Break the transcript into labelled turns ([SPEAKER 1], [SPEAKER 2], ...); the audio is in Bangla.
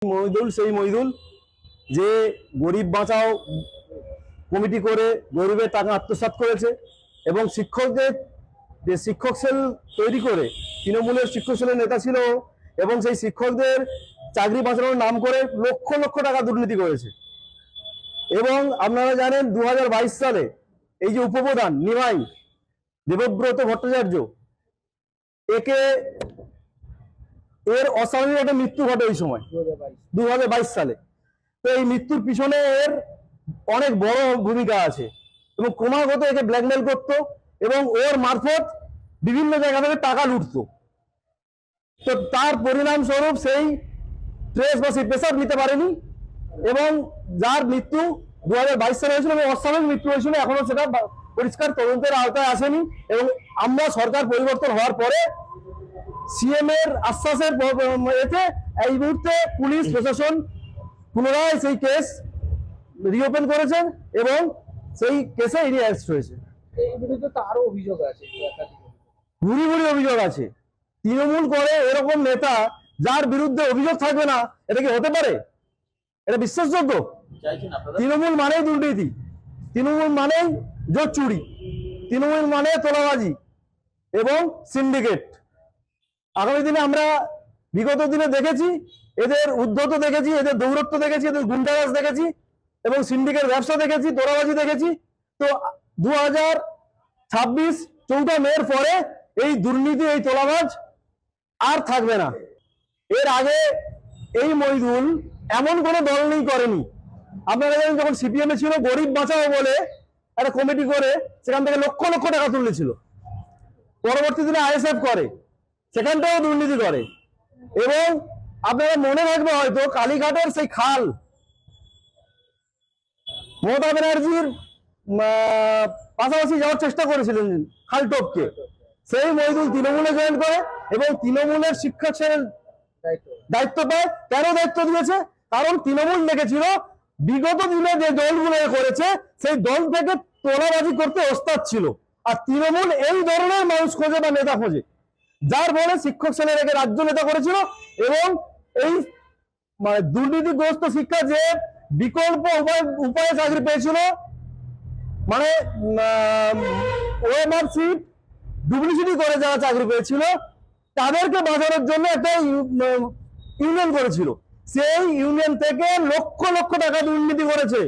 [SPEAKER 1] মহিদুল সেই মহিদুল যে গরিব বাঁচাও কমিটি করে গরিবের টাকা আত্মসাৎ করেছে এবং শিক্ষকদের যে শিক্ষক সেল তৈরি করে তৃণমূলের শিক্ষক সেলের নেতা ছিল এবং সেই শিক্ষকদের চাকরি বাঁচানোর নাম করে লক্ষ লক্ষ টাকা দুর্নীতি করেছে। এবং আপনারা জানেন 2022 সালে এই যে উপপ্রধান নিমাই দেবব্রত ভট্টাচার্য এর অস্বাভাবিক একটা মৃত্যু ঘটে ওই সময় 2022 সালে। তো এই মৃত্যুর পিছনে এর অনেক বড় ভূমিকা আছে এবং ক্রমাগত একে ব্ল্যাকমেল করতো এবং ওর মারফত বিভিন্ন জায়গা থেকে টাকা লুটতো। তো তার পরিণাম স্বরূপ সেই ট্রেস বা সেই পেশাব নিতে পারেনি এবং যার মৃত্যু 2022 সালে হয়েছিল এবং অস্বাভাবিক মৃত্যু হয়েছিল, এখনো সেটা পরিষ্কার তদন্তের আওতায় আসেনি। এবং আমরা সরকার পরিবর্তন হওয়ার পরে সিএম এর আশ্বাসের এতে এই মুহূর্তে পুলিশ প্রশাসন পুনরায় সেই কেস রিওপেন করেছেন এবং সেই কেসে ইনি অ্যারেস্ট হয়েছে।
[SPEAKER 2] এই বিরুদ্ধে তো আরো অভিযোগ আছে,
[SPEAKER 1] ভুরি ভুরি অভিযোগ আছে। তৃণমূল করে এরকম নেতা যার বিরুদ্ধে অভিযোগ থাকবে না, এটা কি হতে পারে? এটা বিশ্বাসযোগ্য? তৃণমূল মানেই দুর্নীতি, তৃণমূল মানেই জোর চুরি, তৃণমূল মানে তোলাবাজি এবং সিন্ডিকেট। আগামী দিনে আমরা বিগত দিনে দেখেছি এদের উদ্ধত দেখেছি, এদের দৌরত্ব দেখেছি, এদের গুন্ডারাজ দেখেছি এবং সিন্ডিকেট ব্যবসা দেখেছি, তোলাবাজি দেখেছি। তো 2026 4 মের পরে এই দুর্নীতি, এই তোলাবাজ আর থাকবে না। এর আগে এই মহিদুল এমন কোনো দল নেই করেনি। আপনারা জানেন যখন সিপিএম এ ছিল গরিব বাঁচাও বলে একটা কমিটি করে সেখান থেকে লক্ষ লক্ষ টাকা তুলেছিল। পরবর্তী দিনে আইএসএফ করে, সেখানটাও দুর্নীতি করে। এবং আপনারা মনে রাখবে হয়তো কালীঘাটের সেই খাল মমতা ব্যানার্জির পাশাপাশি যাওয়ার চেষ্টা করেছিলেন খাল টপকে, সেই মহিদুল তৃণমূলে জয়েন করে এবং তৃণমূলের শিক্ষা ছেলের দায়িত্ব পায়। কেন দায়িত্ব দিয়েছে? কারণ তৃণমূল দেখেছিল বিগত দিনে যে দলগুলো করেছে সেই দল থেকে তোলাবাজি করতে ওস্তাদ ছিল, আর তৃণমূল এই ধরনের মানুষ খোঁজে বা নেতা খোঁজে, যার ফলে শিক্ষক ছেলের একে রাজ্য নেতা করেছিল। এবং এই দুর্নীতিগ্রস্ত শিক্ষা যে বিকল্প উপায়ে চাকরি পেয়েছিল, মানে ওএমআর সিট ডুপ্লিসিটি করে যারা চাকরি পেয়েছিল তাদেরকে বাঁচানোর জন্য একটা ইউনিয়ন করেছিল। সেই ইউনিয়ন থেকে লক্ষ লক্ষ টাকা দুর্নীতি করেছে।